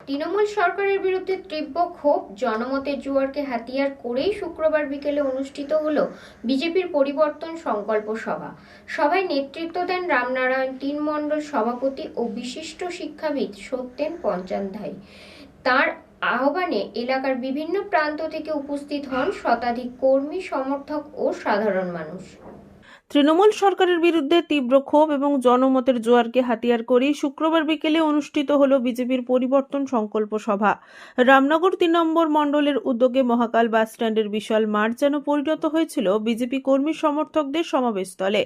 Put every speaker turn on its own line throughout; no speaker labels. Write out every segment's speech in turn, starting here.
তৃণমূল সরকারের বিরুদ্ধে তীব্র ক্ষোভ, জনমতের জোয়ারকে হাতিয়ার করেই শুক্রবার বিকেলে অনুষ্ঠিত হলো বিজেপির পরিবর্তন সংকল্প সভা। সভায় নেতৃত্ব দেন রামনারায়ণ তিন মণ্ডল সভাপতি ও বিশিষ্ট শিক্ষাবিদ সত্যেন পঞ্চানধাই। তার আহ্বানে এলাকার বিভিন্ন প্রান্ত থেকে উপস্থিত হন শতাধিক কর্মী, সমর্থক ও সাধারণ মানুষ।
তৃণমূল সরকারের বিরুদ্ধে তীব্র ক্ষোভ এবং জনমতের জোয়ারকে হাতিয়ার করেই শুক্রবার বিকেলে অনুষ্ঠিত হলো বিজেপির পরিবর্তন সংকল্প সভা। রামনগর ৩ নম্বর মণ্ডলের উদ্যোগে মহাকাল বাস স্ট্যান্ডের বিশাল মাঠ যেন পরিণত হয়েছিল বিজেপি কর্মী সমর্থকদের সমাবেশস্থলে।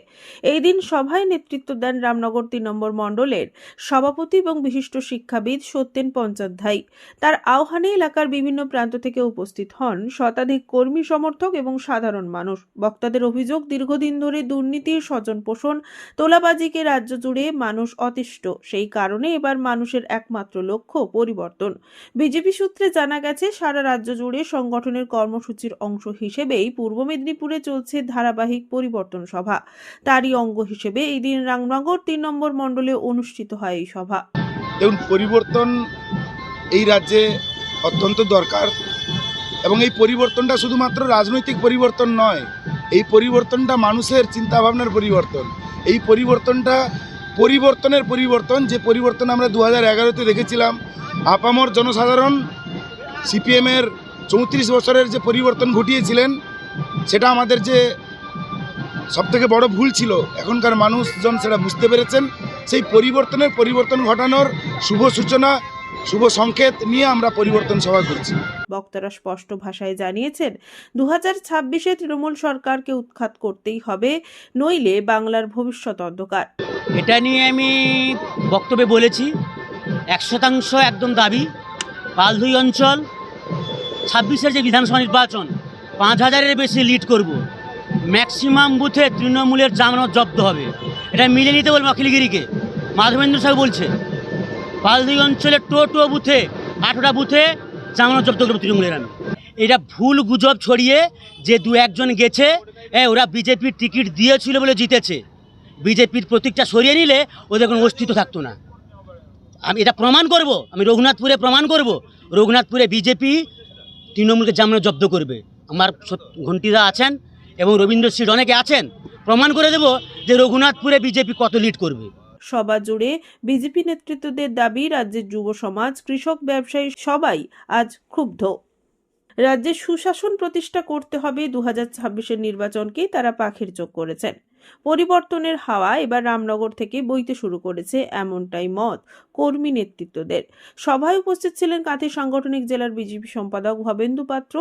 এই দিন সভায় নেতৃত্ব দেন রামনগর ৩ নম্বর মণ্ডলের সভাপতি এবং বিশিষ্ট শিক্ষাবিদ সত্যেন পঞ্চানধাই। তার আহ্বানে এলাকার বিভিন্ন প্রান্ত থেকে উপস্থিত হন শতাধিক কর্মী সমর্থক এবং সাধারণ মানুষ। বক্তাদের অভিযোগ, দীর্ঘদিন ধরে দুর্নীতি, স্বজন পোষণ, তোলাবাজিকে রাজ্য জুড়ে মানুষ অতিষ্ঠ। সেই কারণে এবার মানুষের একমাত্র লক্ষ্য পরিবর্তন। বিজেপি সূত্রে জানা গেছে, সারা রাজ্য জুড়ে সংগঠনের কর্মসূচির অংশ হিসেবেই পূর্ব মেদিনীপুরে চলছে ধারাবাহিক পরিবর্তন সভা। তারই অঙ্গ হিসেবে এই দিন রামনগর ৩ নম্বর মণ্ডলে অনুষ্ঠিত হয় এই সভা।
এবং পরিবর্তন এই রাজ্যে অত্যন্ত দরকার, এবং এই পরিবর্তনটা শুধুমাত্র রাজনৈতিক পরিবর্তন নয়, এই পরিবর্তনটা মানুষের চিন্তাভাবনার পরিবর্তন। এই পরিবর্তনটা পরিবর্তনের পরিবর্তন, যে পরিবর্তন আমরা 2011-তে দেখেছিলাম। আপামর জনসাধারণ সিপিএমের 34 বছরের যে পরিবর্তন ঘটিয়েছিলেন, সেটা আমাদের যে সবথেকে বড় ভুল ছিল, এখনকার মানুষজন সেটা বুঝতে পেরেছেন। সেই পরিবর্তন ঘটানোর শুভ সূচনা, শুভ সংকেত নিয়ে আমরা পরিবর্তন সভা করছি।
বক্তারা স্পষ্ট ভাষায় জানিয়েছেন, 2026-এ তৃণমূল সরকারকে উৎখাত করতেই হবে, নইলে বাংলার ভবিষ্যৎ অন্ধকার।
এটা নিয়ে আমি বক্তব্যে বলেছি, 100% একদম দাবি। পালধুই অঞ্চল 26-এর যে বিধানসভা নির্বাচন, 5000-এর বেশি লিড করব। ম্যাক্সিমাম বুথে তৃণমূলের জামানত জব্দ হবে। এটা মিলে নিতে বলবো অখিলগিরিকে। মাধবেন্দ্র সাহেব বলছে পালধুই অঞ্চলের টো বুথে 8টা বুথে জামানত জব্দ করবো তৃণমূলের। আমি এটা ভুল গুজব ছড়িয়ে যে 2-1 জন গেছে, ওরা বিজেপির টিকিট দিয়েছিল বলে জিতেছে। বিজেপির প্রতীকটা সরিয়ে নিলে ওদের কোনো অস্তিত্ব থাকতো না। আমি এটা প্রমাণ করব, আমি রঘুনাথপুরে প্রমাণ করব। রঘুনাথপুরে বিজেপি তৃণমূলকে জামানত জব্দ করবে। আমার ঘণ্টিদা আছেন এবং রবীন্দ্র সিট অনেকে আছেন, প্রমাণ করে দেব যে রঘুনাথপুরে বিজেপি কত লিড করবে।
সভা জুড়ে বিজেপি নেতৃত্বদের দাবি, রাজ্যের যুব সমাজ, কৃষক, ব্যবসায়ী সবাই আজ ক্ষুব্ধ। রাজ্যে সুশাসন প্রতিষ্ঠা করতে হবে, 2026-এর নির্বাচনকে তারা পাখির চোখ করেছেন। পরিবর্তনের হাওয়া এবার রামনগর থেকে বইতে শুরু করেছে, এমনটাই মত কর্মী নেতৃত্বদের। সভায় উপস্থিত ছিলেন কাঁথি সাংগঠনিক জেলার বিজেপি সম্পাদক ভবেন্দু পাত্র,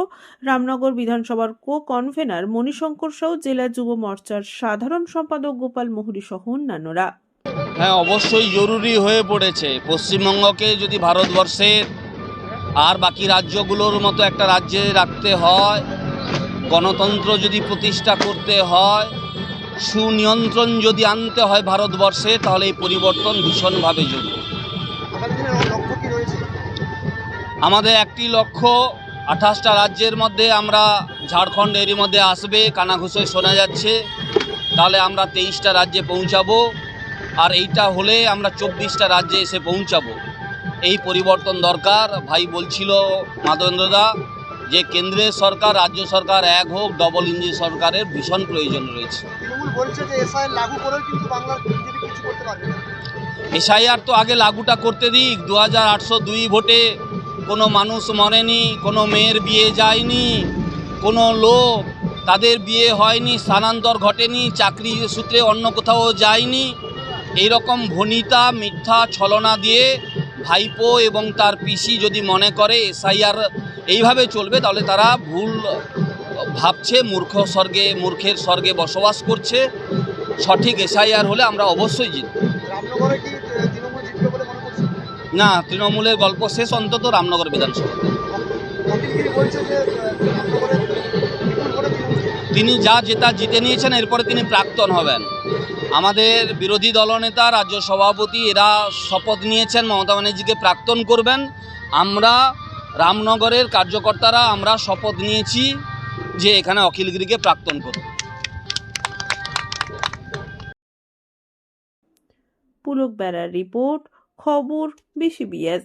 রামনগর বিধানসভার কনভেনার মণিশঙ্কর সহ জেলা যুব মোর্চার সাধারণ সম্পাদক গোপাল মুহুরী সহ অন্যান্যরা।
হ্যাঁ, অবশ্যই জরুরি হয়ে পড়েছে। পশ্চিমবঙ্গকে যদি ভারতবর্ষের আর বাকি রাজ্যগুলোর মতো একটা রাজ্যে রাখতে হয়, গণতন্ত্র যদি প্রতিষ্ঠা করতে হয়, সুনিয়ন্ত্রণ যদি আনতে হয় ভারতবর্ষে, তাহলে এই পরিবর্তন ভীষণভাবে জরুরি। আমাদের একটি লক্ষ্য, 28টা রাজ্যের মধ্যে আমরা, ঝাড়খণ্ড এরই মধ্যে আসবে, কানাঘুষোয় শোনা যাচ্ছে, তাহলে আমরা 23টা রাজ্যে পৌঁছাবো। আর এইটা হলে আমরা 24টা রাজ্যে এসে পৌঁছাবো। এই পরিবর্তন দরকার। ভাই বলছিল মাধবেন্দ্রদা যে কেন্দ্রের সরকার, রাজ্য সরকার এক হোক, ডবল ইঞ্জিন সরকারের ভীষণ প্রয়োজন রয়েছে। এসআইআর তো আগে লাগুটা করতে দিক। 2802 ভোটে কোনো মানুষ মরেনি, কোনো মেয়ের বিয়ে যায়নি, কোনো লোক তাদের বিয়ে হয়নি, স্থানান্তর ঘটেনি, চাকরি সূত্রে অন্য কোথাও যায়নি। এইরকম ভনিতা মিথ্যা ছলনা দিয়ে ভাইপো এবং তার পিসি যদি মনে করে এসআইআর এইভাবে চলবে, তাহলে তারা ভুল ভাবছে, মূর্খের স্বর্গে বসবাস করছে। সঠিক এসআইআর হলে আমরা অবশ্যই জিতব। না, তৃণমূলের গল্প শেষ, অন্তত রামনগর বিধানসভা। তিনি যা জেতা জিতে নিয়েছেন, এরপরে তিনি প্রাক্তন হবেন। আমাদের বিরোধী দলনেতা, রাজ্য সভাপতি, এরা শপথ নিয়েছেন মমতা ব্যানার্জিকে প্রাক্তন করবেন। আমরা রামনগরের কার্যকর্তারা আমরা শপথ নিয়েছি যে এখানে অখিলগিরিকে প্রাক্তন করব।
পুলক বেড়ার রিপোর্ট, খবর BCBS।